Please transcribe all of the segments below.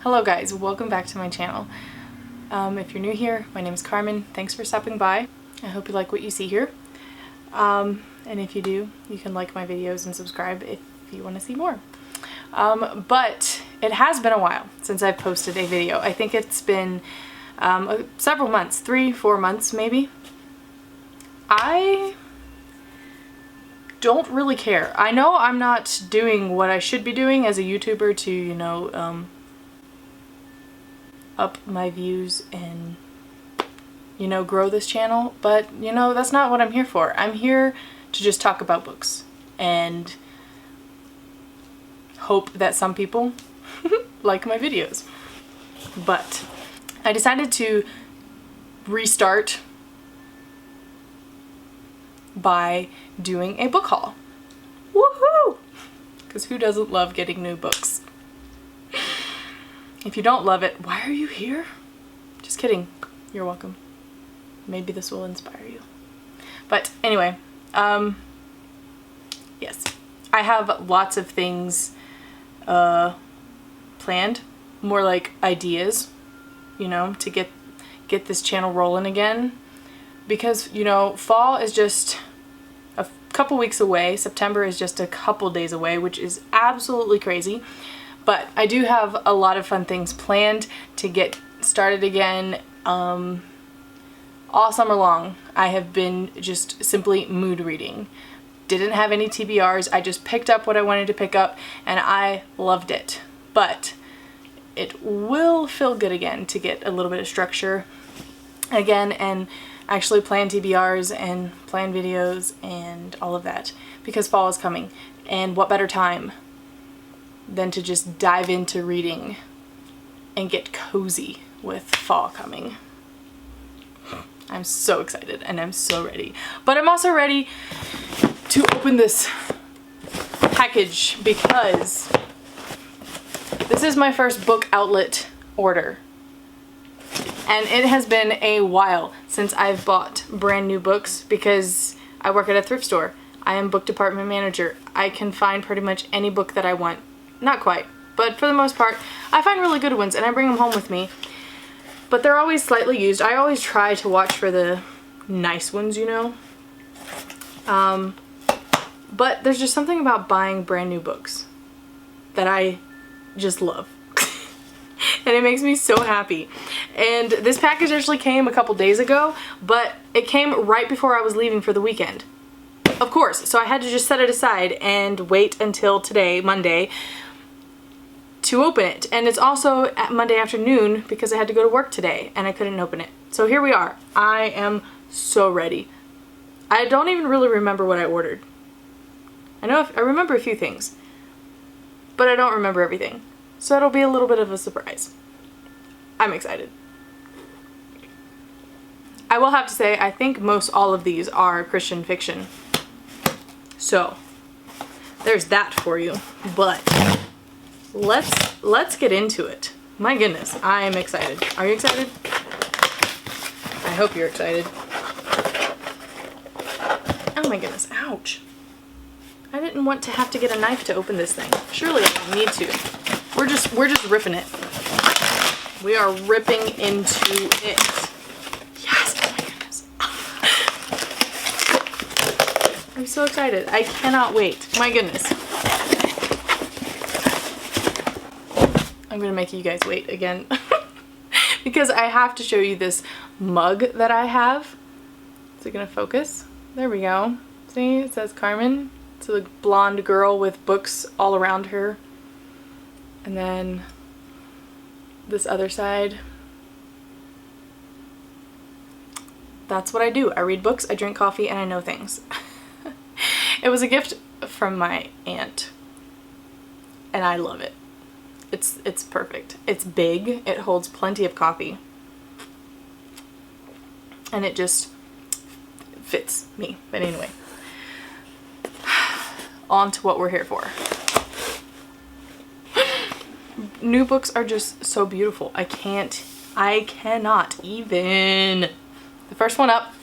Hello guys, welcome back to my channel. If you're new here, my name is Carmen. Thanks for stopping by. I hope you like what you see here. And if you do, you can like my videos and subscribe if you want to see more. But it has been a while since I've posted a video. I think it's been several months, 3-4 months maybe. I don't really care. I know I'm not doing what I should be doing as a YouTuber to, you know, up my views and, you know, grow this channel, but, you know, that's not what I'm here for. I'm here to just talk about books and hope that some people like my videos. But I decided to restart by doing a book haul. Woohoo! Because who doesn't love getting new books? If you don't love it, why are you here? Just kidding. You're welcome. Maybe this will inspire you. But anyway, yes. I have lots of things planned. More like ideas, you know, to get this channel rolling again. Because, you know, fall is just a couple weeks away. September is just a couple days away, which is absolutely crazy. But I do have a lot of fun things planned to get started again. All summer long, I have been just simply mood reading. Didn't have any TBRs. I just picked up what I wanted to pick up, and I loved it. But it will feel good again to get a little bit of structure again and actually plan TBRs and plan videos and all of that, because fall is coming. And what better time than to just dive into reading and get cozy with fall coming. I'm so excited and I'm so ready. But I'm also ready to open this package because this is my first book outlet order. And it has been a while since I've bought brand new books because I work at a thrift store. I am book department manager. I can find pretty much any book that I want. Not quite, but for the most part, I find really good ones and I bring them home with me. But they're always slightly used. I always try to watch for the nice ones, you know. But there's just something about buying brand new books that I just love. And it makes me so happy. And this package actually came a couple days ago, but it came right before I was leaving for the weekend. Of course, so I had to just set it aside and wait until today, Monday, to open it. And it's also at Monday afternoon because I had to go to work today and I couldn't open it. So here we are. I am so ready. I don't even really remember what I ordered. I remember a few things, but I don't remember everything. So it'll be a little bit of a surprise. I'm excited. I will have to say, I think most all of these are Christian fiction. So there's that for you. But let's get into it. My goodness, I am excited. Are you excited? I hope you're excited. Oh my goodness, ouch. I didn't want to have to get a knife to open this thing. Surely I don't need to. We're just ripping it. We are ripping into it. Yes, oh my goodness. I'm so excited. I cannot wait. My goodness. I'm gonna make you guys wait again. Because I have to show you this mug that I have. Is it gonna focus? There we go. See, it says Carmen. It's a blonde girl with books all around her. And then this other side. That's what I do. I read books, I drink coffee, and I know things. It was a gift from my aunt. And I love it. It's perfect. It's big. It holds plenty of coffee. And it just fits me. But anyway. On to what we're here for. New books are just so beautiful. I cannot even. The first one up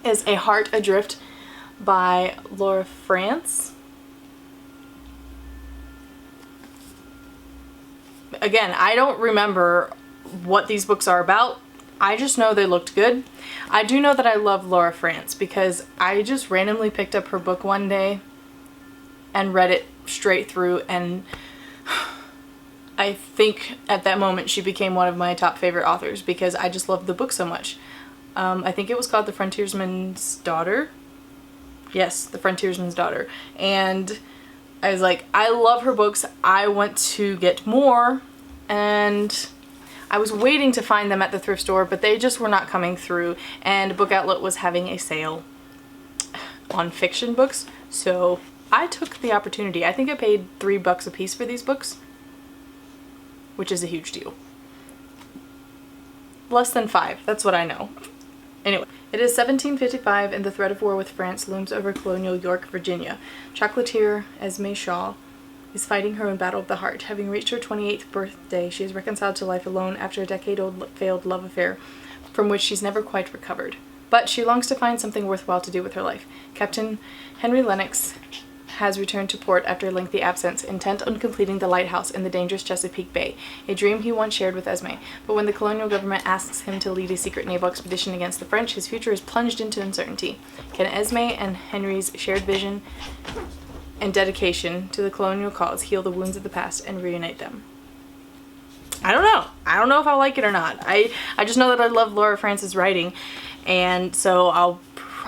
is A Heart Adrift by Laura France. again, I don't remember what these books are about. I just know they looked good. I do know that I love Laura France because I just randomly picked up her book one day and read it straight through, and I think at that moment she became one of my top favorite authors because I just loved the book so much. I think it was called The Frontiersman's Daughter. Yes, The Frontiersman's Daughter. And I was like, I love her books. I want to get more. And I was waiting to find them at the thrift store, but they just were not coming through. And Book Outlet was having a sale on fiction books. So I took the opportunity. I think I paid $3 a piece for these books, which is a huge deal. Less than $5, that's what I know. Anyway, it is 1755 and the threat of war with France looms over colonial York, Virginia. Chocolatier Esme Shaw is fighting her own battle of the heart. Having reached her 28th birthday, she is reconciled to life alone after a decade-old failed love affair from which she's never quite recovered. But she longs to find something worthwhile to do with her life. Captain Henry Lennox has returned to port after a lengthy absence, intent on completing the lighthouse in the dangerous Chesapeake Bay, a dream he once shared with Esme. But when the colonial government asks him to lead a secret naval expedition against the French, his future is plunged into uncertainty. Can Esme and Henry's shared vision and dedication to the colonial cause heal the wounds of the past and reunite them? I don't know. I don't know if I'll like it or not. I just know that I love Laura France's writing, and so I'll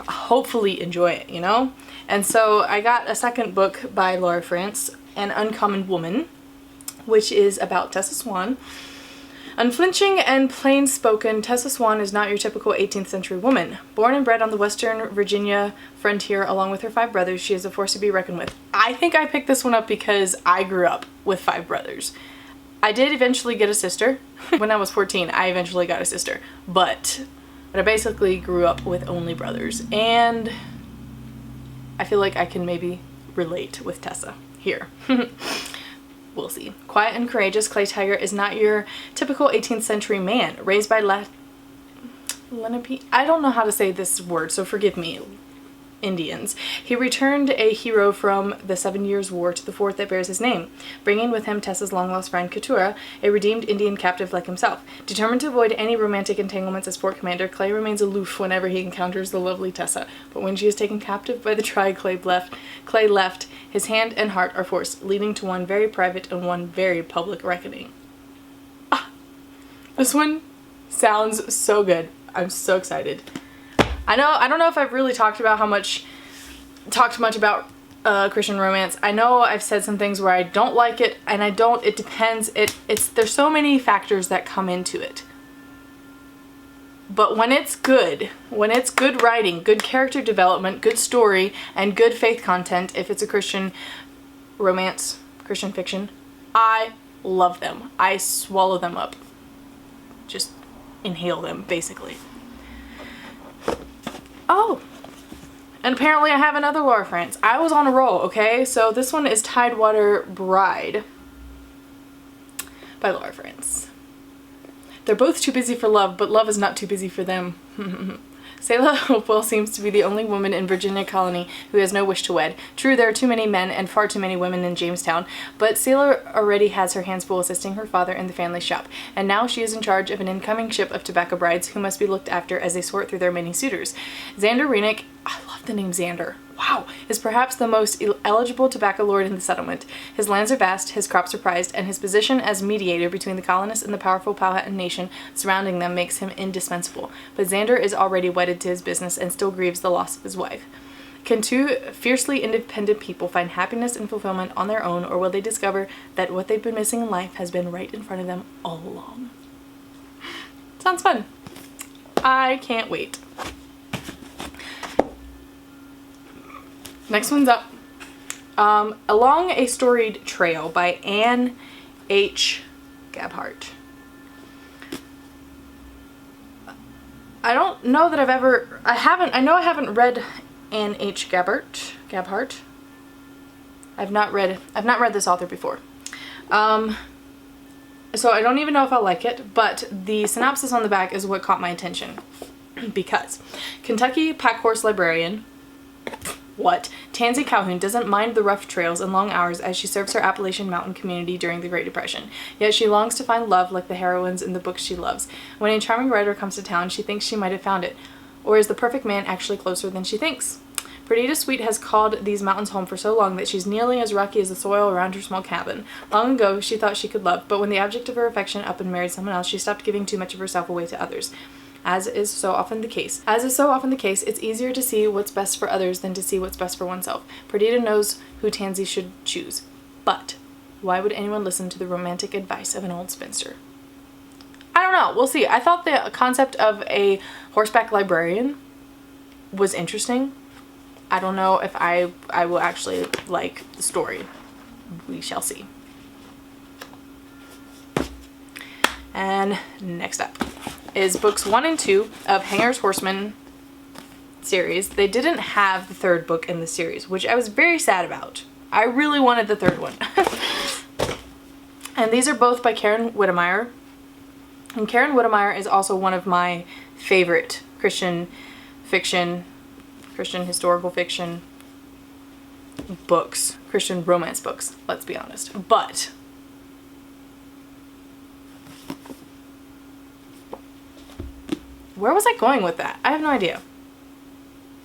hopefully enjoy it, you know? And so I got a second book by Laura France, An Uncommon Woman, which is about Tessa Swan. Unflinching and plain-spoken, Tessa Swan is not your typical 18th century woman. Born and bred on the western Virginia frontier along with her 5 brothers, she is a force to be reckoned with. I think I picked this one up because I grew up with 5 brothers. I did eventually get a sister. When I was 14, I eventually got a sister. But I basically grew up with only brothers. And I feel like I can maybe relate with Tessa here. We'll see. Quiet and courageous, Clay Tiger is not your typical 18th century man. Raised by Lenape? I don't know how to say this word, so forgive me, Indians. He returned a hero from the 7 Years' War to the fort that bears his name, bringing with him Tessa's long-lost friend Keturah, a redeemed Indian captive like himself. Determined to avoid any romantic entanglements as fort commander, Clay remains aloof whenever he encounters the lovely Tessa. But when she is taken captive by the tribe Clay left, his hand and heart are forced, leading to one very private and one very public reckoning. This one sounds so good. I'm so excited. I don't know if I've really talked much about Christian romance. I know I've said some things where I don't like it, and it depends. There's so many factors that come into it. But when it's good writing, good character development, good story, and good faith content, if it's a Christian romance, Christian fiction, I love them. I swallow them up. Just inhale them, basically. Oh, and apparently I have another Laura France. I was on a roll, okay? So this one is Tidewater Bride by Laura France. They're both too busy for love, but love is not too busy for them. Selah Hopewell seems to be the only woman in Virginia colony who has no wish to wed. True, there are too many men and far too many women in Jamestown, but Selah already has her hands full assisting her father in the family shop, and now she is in charge of an incoming ship of tobacco brides who must be looked after as they sort through their many suitors. Xander Renick, I love the name Xander, wow, is perhaps the most eligible tobacco lord in the settlement. His lands are vast, his crops are prized, and his position as mediator between the colonists and the powerful Powhatan nation surrounding them makes him indispensable. But Xander is already wedded to his business and still grieves the loss of his wife. Can two fiercely independent people find happiness and fulfillment on their own, or will they discover that what they've been missing in life has been right in front of them all along? Sounds fun. I can't wait. Next one's up. Along a Storied Trail by Anne H. Gabhart. I don't know that I know I haven't read Anne H. Gabhart. I've not read this author before. So I don't even know if I'll like it, but the synopsis on the back is what caught my attention. Because Kentucky Packhorse Librarian, What? Tansy Calhoun doesn't mind the rough trails and long hours as she serves her Appalachian mountain community during the Great Depression. Yet she longs to find love like the heroines in the books she loves. When a charming writer comes to town, she thinks she might have found it. Or is the perfect man actually closer than she thinks? Perdita Sweet has called these mountains home for so long that she's nearly as rocky as the soil around her small cabin. Long ago, she thought she could love, but when the object of her affection up and married someone else, she stopped giving too much of herself away to others. As is so often the case, it's easier to see what's best for others than to see what's best for oneself. Perdita knows who Tansy should choose. But why would anyone listen to the romantic advice of an old spinster? I don't know. We'll see. I thought the concept of a horseback librarian was interesting. I don't know if I will actually like the story. We shall see. And next up is books 1 and 2 of Hanger's Horsemen series. They didn't have the third book in the series, which I was very sad about. I really wanted the third one. And these are both by Karen Whittemire. And Karen Whittemire is also one of my favorite Christian historical fiction books, Christian romance books, let's be honest. But where was I going with that? I have no idea.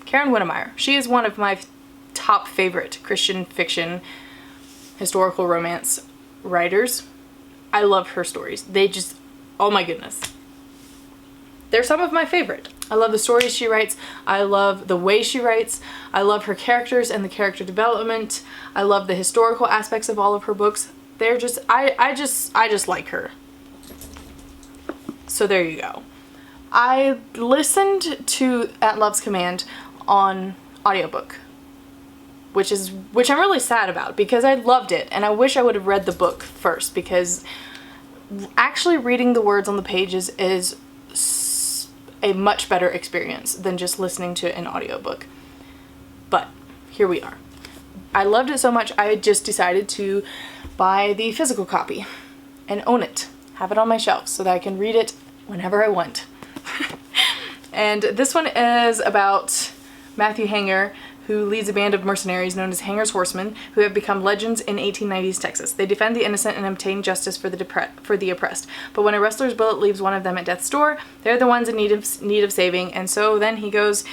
Karen Whittemire. She is one of my top favorite Christian fiction historical romance writers. I love her stories. They just, oh my goodness. They're some of my favorite. I love the stories she writes. I love the way she writes. I love her characters and the character development. I love the historical aspects of all of her books. They're just, I just like her. So there you go. I listened to At Love's Command on audiobook, which I'm really sad about because I loved it and I wish I would have read the book first, because actually reading the words on the pages is a much better experience than just listening to an audiobook. But here we are. I loved it so much I just decided to buy the physical copy and own it, have it on my shelf so that I can read it whenever I want. And this one is about Matthew Hanger, who leads a band of mercenaries known as Hanger's Horsemen, who have become legends in 1890s Texas. They defend the innocent and obtain justice for the oppressed. But when a wrestler's bullet leaves one of them at death's door, they're the ones in need of saving. And so then he goes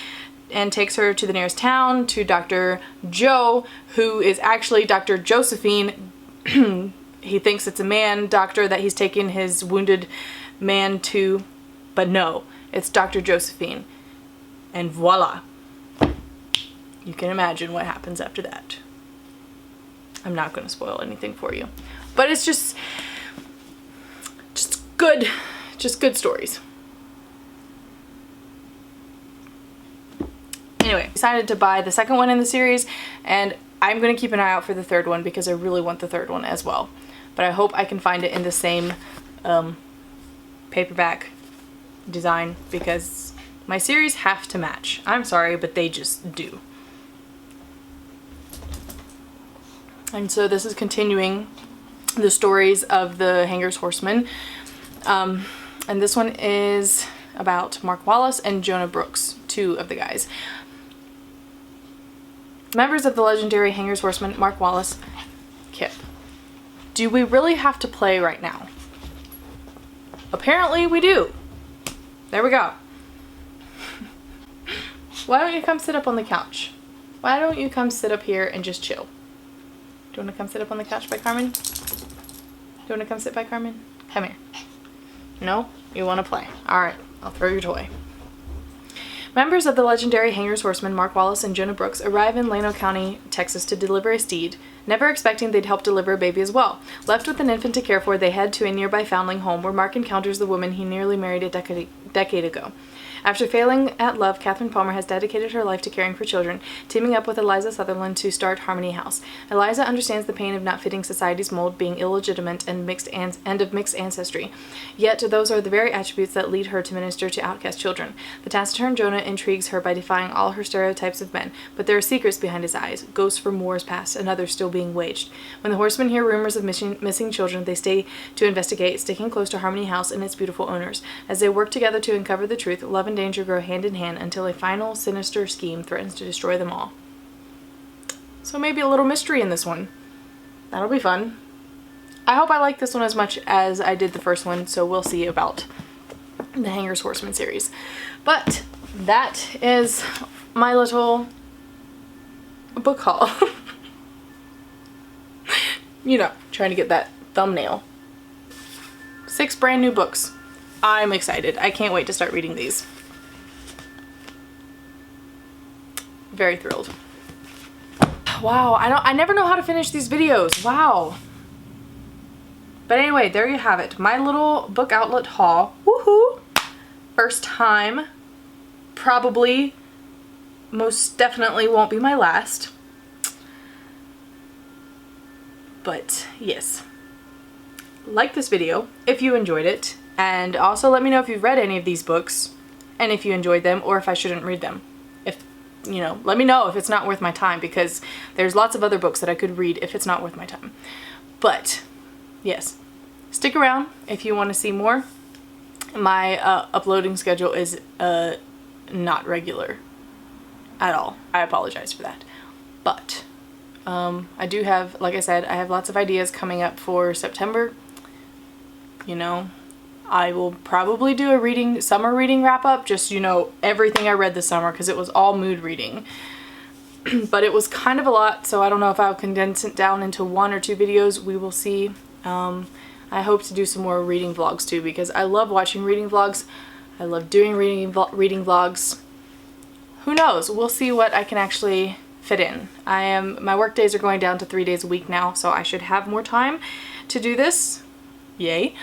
and takes her to the nearest town, to Dr. Joe, who is actually Dr. Josephine. He thinks it's a man doctor that he's taken his wounded man to, but no, it's Dr. Josephine. And voila. You can imagine what happens after that. I'm not going to spoil anything for you. But it's just good stories. Anyway, I decided to buy the second one in the series, and I'm going to keep an eye out for the third one because I really want the third one as well. But I hope I can find it in the same paperback design, because my series have to match. I'm sorry, but they just do. And so this is continuing the stories of the Hanger's Horsemen. And this one is about Mark Wallace and Jonah Brooks, two of the guys. Members of the legendary Hanger's Horsemen, Mark Wallace, Kip. Do we really have to play right now? Apparently we do. There we go. Why don't you come sit up on the couch? Why don't you come sit up here and just chill? Do you want to come sit up on the couch by Carmen? Do you want to come sit by Carmen? Come here. No? You want to play. Alright, I'll throw your toy. Members of the legendary Hanger's Horsemen, Mark Wallace and Jonah Brooks, arrive in Llano County, Texas to deliver a steed, never expecting they'd help deliver a baby as well. Left with an infant to care for, they head to a nearby foundling home where Mark encounters the woman he nearly married a decade ago. After failing at love, Catherine Palmer has dedicated her life to caring for children, teaming up with Eliza Sutherland to start Harmony House. Eliza understands the pain of not fitting society's mold, being illegitimate and of mixed ancestry. Yet those are the very attributes that lead her to minister to outcast children. The taciturn Jonah intrigues her by defying all her stereotypes of men, but there are secrets behind his eyes, ghosts from wars past and others still being waged. When the horsemen hear rumors of missing children, they stay to investigate, sticking close to Harmony House and its beautiful owners. As they work together to uncover the truth, love and danger grow hand in hand until a final sinister scheme threatens to destroy them all. So maybe a little mystery in this one. That'll be fun. I hope I like this one as much as I did the first one, so we'll see about the Hangers Horsemen series. But that is my little book haul. You know, trying to get that thumbnail. 6 brand new books. I'm excited. I can't wait to start reading these. Very thrilled. Wow, I never know how to finish these videos. Wow. But anyway, there you have it. My little book outlet haul. Woohoo! First time. Probably, most definitely won't be my last. But yes. Like this video if you enjoyed it. And also let me know if you've read any of these books and if you enjoyed them or if I shouldn't read them. If, you know, let me know if it's not worth my time, because there's lots of other books that I could read if it's not worth my time. But yes, stick around if you want to see more. My uploading schedule is not regular at all. I apologize for that. But I do have, like I said, I have lots of ideas coming up for September. You know, I will probably do a summer reading wrap up, just, you know, everything I read this summer, because it was all mood reading. But it was kind of a lot, so I don't know if I'll condense it down into 1 or 2 videos. We will see. I hope to do some more reading vlogs too, because I love watching reading vlogs. I love doing reading vlogs. Who knows? We'll see what I can actually fit in. My work days are going down to 3 days a week now, so I should have more time to do this. Yay.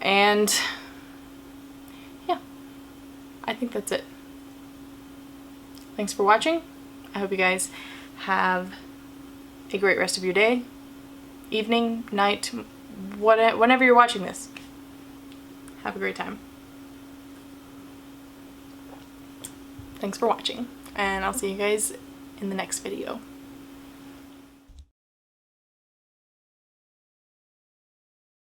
And yeah, I think that's it. Thanks for watching. I hope you guys have a great rest of your day, evening, night, whenever you're watching this. Have a great time. Thanks for watching, and I'll see you guys in the next video.